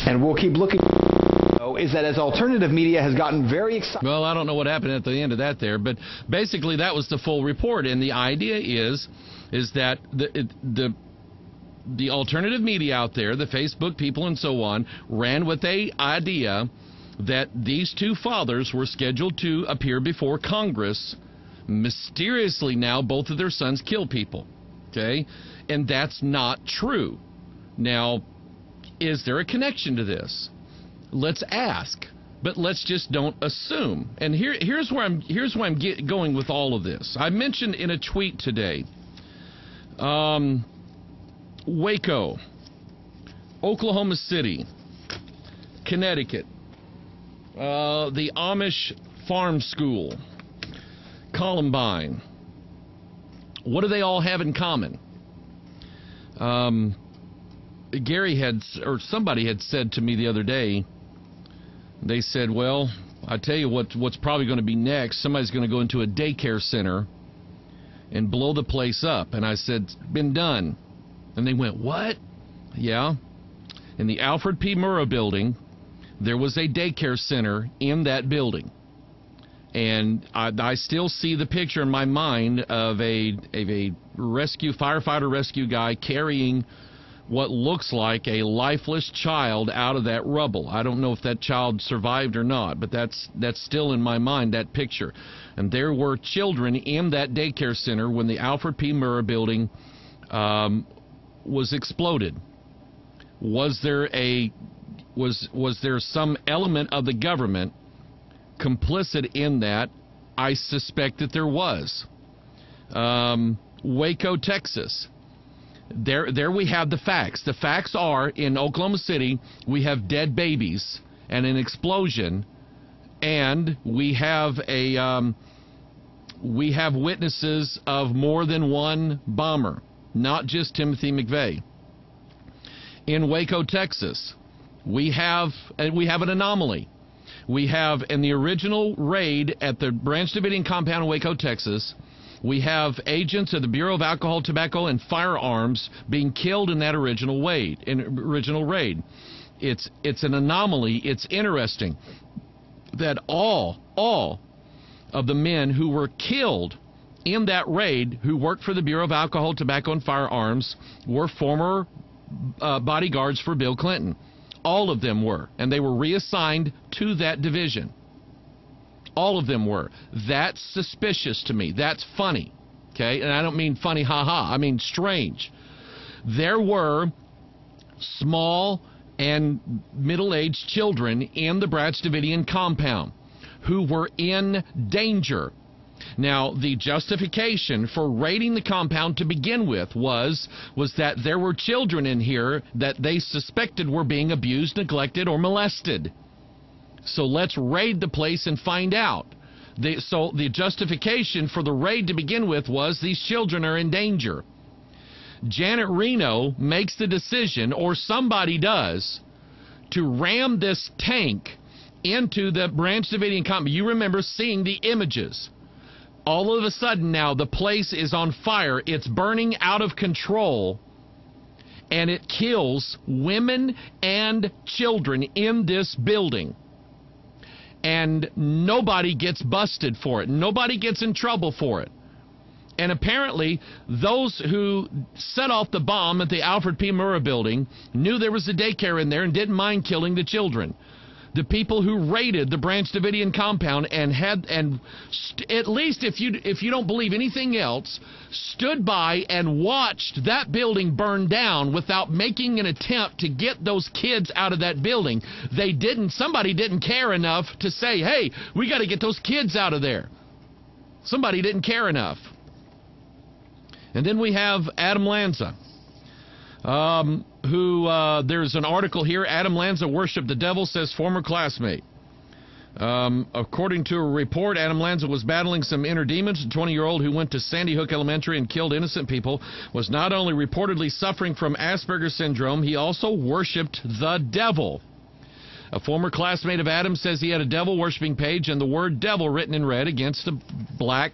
and we'll keep looking, is that as alternative media has gotten very excited. Well, I don't know what happened at the end of that there, but basically that was the full report, and the idea is that the alternative media out there, the Facebook people and so on, ran with a idea that these two fathers were scheduled to appear before Congress. Mysteriously now, both of their sons kill people. Okay? And that's not true. Now, is there a connection to this? Let's ask, but let's just don't assume. And here's where I'm going with all of this. I mentioned in a tweet today, Waco, Oklahoma City, Connecticut, the Amish Farm School, Columbine. What do they all have in common? Gary somebody had said to me the other day, they said, well, I tell you what's probably going to be next. Somebody's going to go into a daycare center and blow the place up. And I said, it's been done. And they went, what? Yeah. In the Alfred P. Murrah building, there was a daycare center in that building. And I still see the picture in my mind of a firefighter rescue guy carrying what looks like a lifeless child out of that rubble. I don't know if that child survived or not, but that's still in my mind, that picture. And there were children in that daycare center when the Alfred P. Murrah building was exploded. Was there some element of the government complicit in that? I suspect that there was. Waco, Texas. There we have the facts. The facts are, in Oklahoma City, we have dead babies and an explosion, and we have witnesses of more than one bomber, not just Timothy McVeigh. In Waco, Texas, we have an anomaly. We have, in the original raid at the Branch Davidian compound in Waco, Texas, we have agents of the Bureau of Alcohol, Tobacco, and Firearms being killed in that original raid. It's an anomaly. It's interesting that all of the men who were killed in that raid, who worked for the Bureau of Alcohol, Tobacco, and Firearms, were former bodyguards for Bill Clinton. All of them were, and they were reassigned to that division. All of them were. That's suspicious to me. That's funny. Okay? And I don't mean funny, ha-ha. I mean strange. There were small and middle-aged children in the Branch Davidian compound who were in danger. Now, the justification for raiding the compound to begin with was that there were children in here that they suspected were being abused, neglected, or molested. So let's raid the place and find out. So the justification for the raid to begin with was these children are in danger. Janet Reno makes the decision, or somebody does, to ram this tank into the Branch Davidian compound. You remember seeing the images. All of a sudden now the place is on fire. It's burning out of control. And it kills women and children in this building. And nobody gets busted for it. Nobody gets in trouble for it. And apparently, those who set off the bomb at the Alfred P. Murrah building knew there was a daycare in there and didn't mind killing the children. The people who raided the Branch Davidian compound at least if you don't believe anything else, stood by and watched that building burn down without making an attempt to get those kids out of that building. Somebody didn't care enough to say, hey, we got to get those kids out of there. Somebody didn't care enough. And then we have Adam Lanza. There's an article here. Adam Lanza worshiped the devil, says former classmate. According to a report, Adam Lanza was battling some inner demons. The 20-year-old who went to Sandy Hook Elementary and killed innocent people was not only reportedly suffering from Asperger's syndrome, he also worshiped the devil. A former classmate of Adam says he had a devil-worshiping page and the word devil written in red against a black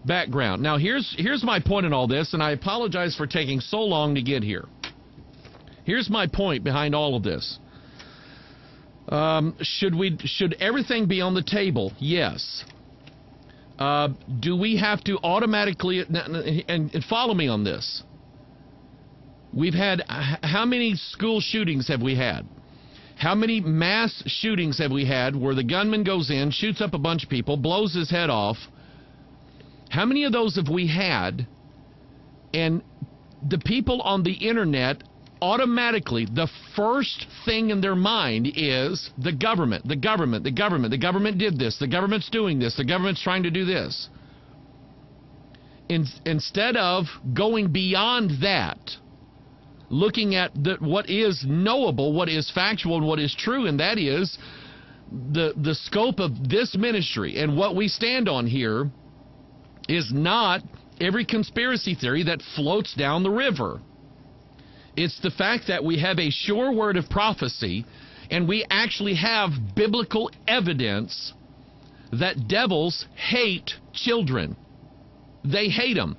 background. Now, here's my point in all this, and I apologize for taking so long to get here. Here's my point behind all of this. Should everything be on the table? Yes. Do we have to automatically, and follow me on this, we've had, how many school shootings have we had? How many mass shootings have we had where the gunman goes in, shoots up a bunch of people, blows his head off? How many of those have we had? And the people on the internet, automatically, the first thing in their mind is the government, the government, the government. The government did this. The government's doing this. The government's trying to do this. Instead of going beyond that, looking at what is knowable, what is factual, and what is true, and that is the scope of this ministry and what we stand on here is not every conspiracy theory that floats down the river. It's the fact that we have a sure word of prophecy, and we actually have biblical evidence that devils hate children. They hate them.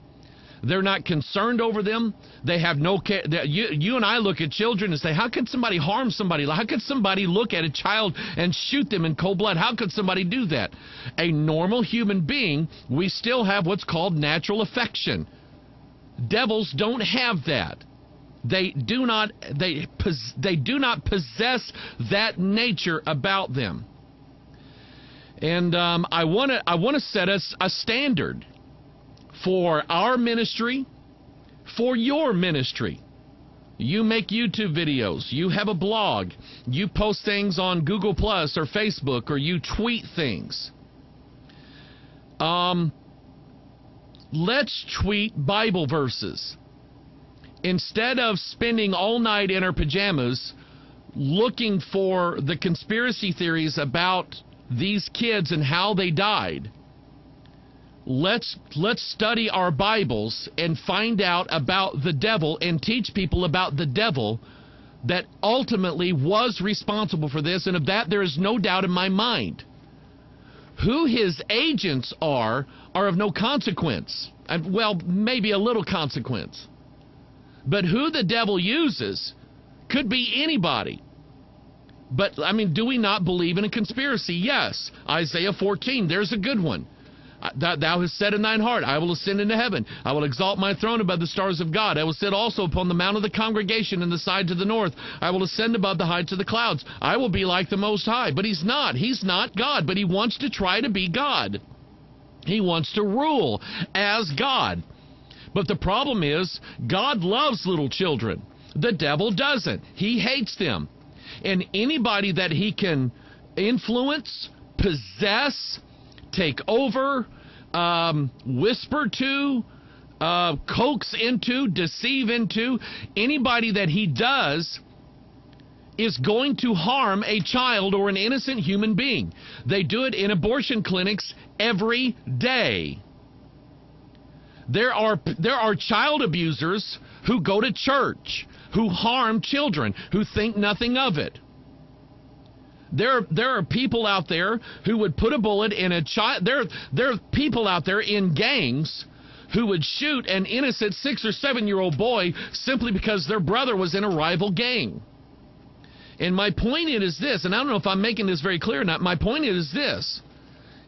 They're not concerned over them. They have no care. You and I look at children and say, how could somebody harm somebody? How could somebody look at a child and shoot them in cold blood? How could somebody do that? A normal human being, we still have what's called natural affection. Devils don't have that. They do not possess that nature about them. And I want to set us a standard for our ministry, for your ministry. You make YouTube videos, you have a blog, you post things on Google Plus or Facebook, or you tweet things. Let's tweet Bible verses. Instead of spending all night in our pajamas looking for the conspiracy theories about these kids and how they died, let's study our Bibles and find out about the devil and teach people about the devil that ultimately was responsible for this, and of that there is no doubt in my mind. Who his agents are of no consequence. Well, maybe a little consequence. But who the devil uses could be anybody. But, I mean, do we not believe in a conspiracy? Yes. Isaiah 14, there's a good one. Thou hast said in thine heart, I will ascend into heaven. I will exalt my throne above the stars of God. I will sit also upon the mount of the congregation in the sides of the north. I will ascend above the heights of the clouds. I will be like the Most High. But he's not. He's not God. But he wants to try to be God. He wants to rule as God. But the problem is, God loves little children. The devil doesn't. He hates them. And anybody that he can influence, possess, take over, whisper to, coax into, deceive into, anybody that he does is going to harm a child or an innocent human being. They do it in abortion clinics every day. There are child abusers who go to church, who harm children, who think nothing of it. There are people out there who would put a bullet in a child. There are people out there in gangs who would shoot an innocent 6 or 7-year-old boy simply because their brother was in a rival gang. And my point is this, and I don't know if I'm making this very clear or not. My point is this.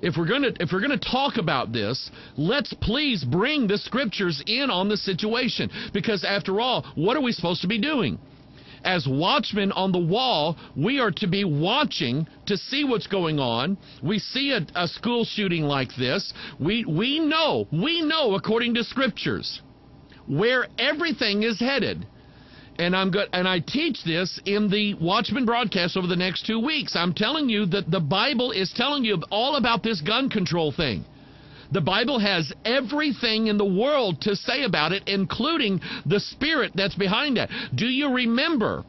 If we're going to talk about this, let's please bring the scriptures in on the situation. Because after all, what are we supposed to be doing? As watchmen on the wall, we are to be watching to see what's going on. We see a school shooting like this. We know according to scriptures where everything is headed. And I teach this in the Watchman broadcast over the next 2 weeks. I'm telling you that the Bible is telling you all about this gun control thing. The Bible has everything in the world to say about it, including the spirit that's behind that. Do you remember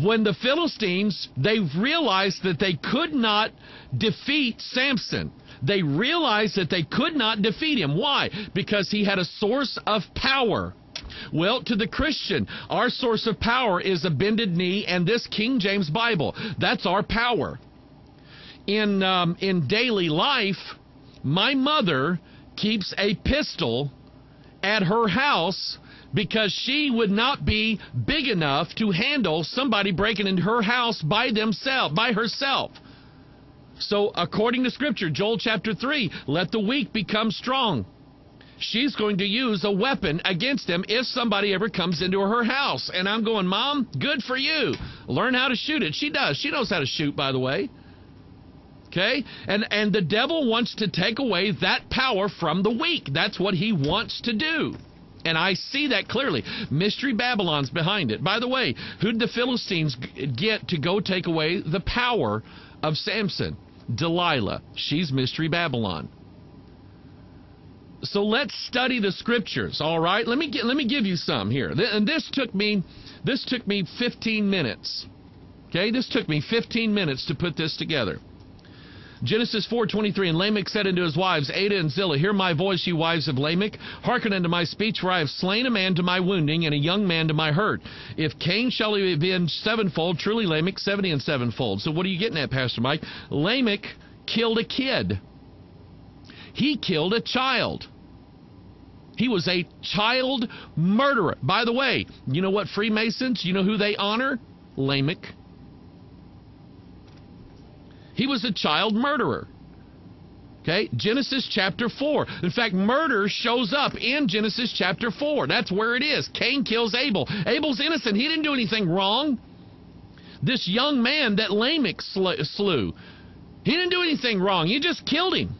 when the Philistines, they realized that they could not defeat Samson? They realized that they could not defeat him. Why? Because he had a source of power. Well, to the Christian, our source of power is a bended knee and this King James Bible. That's our power. In daily life, my mother keeps a pistol at her house because she would not be big enough to handle somebody breaking into her house by herself. So according to Scripture, Joel chapter 3, let the weak become strong. She's going to use a weapon against him if somebody ever comes into her house. And I'm going, Mom, good for you. Learn how to shoot it. She does. She knows how to shoot, by the way. Okay? And the devil wants to take away that power from the weak. That's what he wants to do. And I see that clearly. Mystery Babylon's behind it. By the way, who did the Philistines get to go take away the power of Samson? Delilah. She's Mystery Babylon. So let's study the Scriptures, all right? Let me give you some here. And this took me 15 minutes. Okay? This took me 15 minutes to put this together. Genesis 4:23, and Lamech said unto his wives, Adah and Zillah, hear my voice, ye wives of Lamech. Hearken unto my speech, for I have slain a man to my wounding, and a young man to my hurt. If Cain shall avenge sevenfold, truly Lamech 70 and sevenfold. So what are you getting at, Pastor Mike? Lamech killed a kid. He killed a child. He was a child murderer. By the way, you know what Freemasons, you know who they honor? Lamech. He was a child murderer. Okay, Genesis chapter 4. In fact, murder shows up in Genesis chapter 4. That's where it is. Cain kills Abel. Abel's innocent. He didn't do anything wrong. This young man that Lamech slew, he didn't do anything wrong. You just killed him.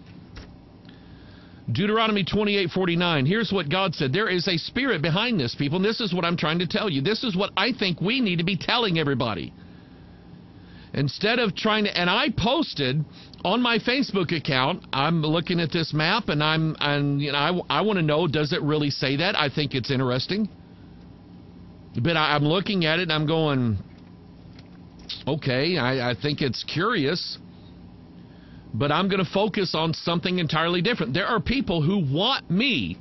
Deuteronomy 28:49. Here's what God said. There is a spirit behind this, people, and this is what I'm trying to tell you. This is what I think we need to be telling everybody. Instead of trying to, and I posted on my Facebook account, I'm looking at this map, and I want to know, does it really say that? I think it's interesting. But I'm looking at it, and I'm going, okay, I think it's curious. But I'm going to focus on something entirely different. There are people who want me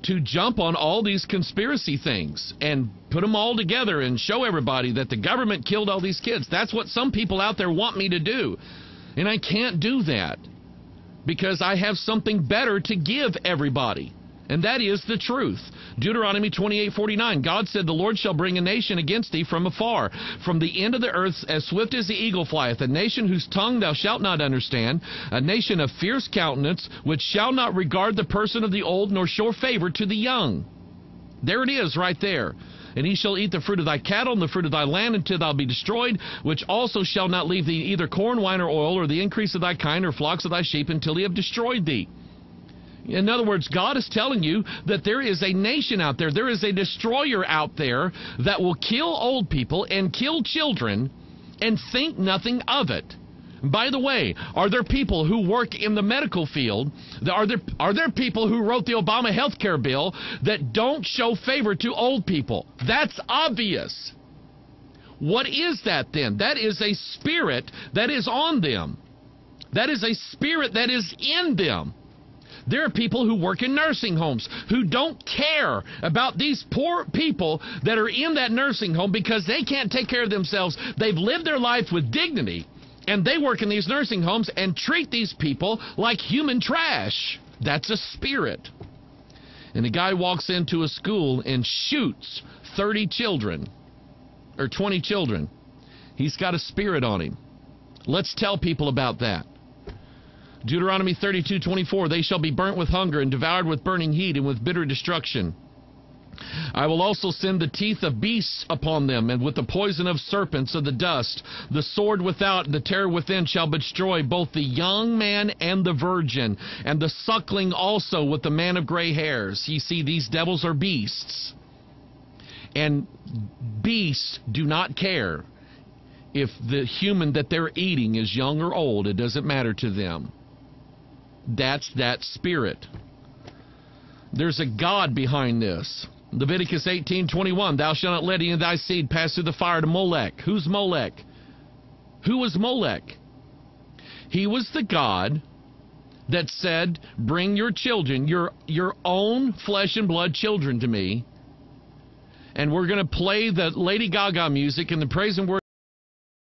to jump on all these conspiracy things and put them all together and show everybody that the government killed all these kids. That's what some people out there want me to do. And I can't do that because I have something better to give everybody. And that is the truth. Deuteronomy 28:49. God said, the Lord shall bring a nation against thee from afar, from the end of the earth, as swift as the eagle flieth, a nation whose tongue thou shalt not understand, a nation of fierce countenance, which shall not regard the person of the old, nor show favor to the young. There it is right there. And he shall eat the fruit of thy cattle and the fruit of thy land until thou be destroyed, which also shall not leave thee either corn, wine, or oil, or the increase of thy kind, or flocks of thy sheep, until he have destroyed thee. In other words, God is telling you that there is a nation out there, there is a destroyer out there that will kill old people and kill children and think nothing of it. By the way, are there people who work in the medical field, are there people who wrote the Obama health care bill that don't show favor to old people? That's obvious. What is that then? That is a spirit that is on them. That is a spirit that is in them. There are people who work in nursing homes who don't care about these poor people that are in that nursing home because they can't take care of themselves. They've lived their life with dignity, and they work in these nursing homes and treat these people like human trash. That's a spirit. And a guy walks into a school and shoots 30 children or 20 children. He's got a spirit on him. Let's tell people about that. Deuteronomy 32:24, they shall be burnt with hunger and devoured with burning heat and with bitter destruction. I will also send the teeth of beasts upon them, and with the poison of serpents of the dust. The sword without and the terror within shall destroy both the young man and the virgin, and the suckling also with the man of gray hairs. You see, these devils are beasts. And beasts do not care if the human that they're eating is young or old. It doesn't matter to them. That's that spirit. There's a God behind this. Leviticus 18:21, thou shalt not let any of thy seed pass through the fire to Molech. Who's Molech? Who was Molech? He was the God that said, bring your children, your own flesh and blood children to me, and we're going to play the Lady Gaga music and the praise and worship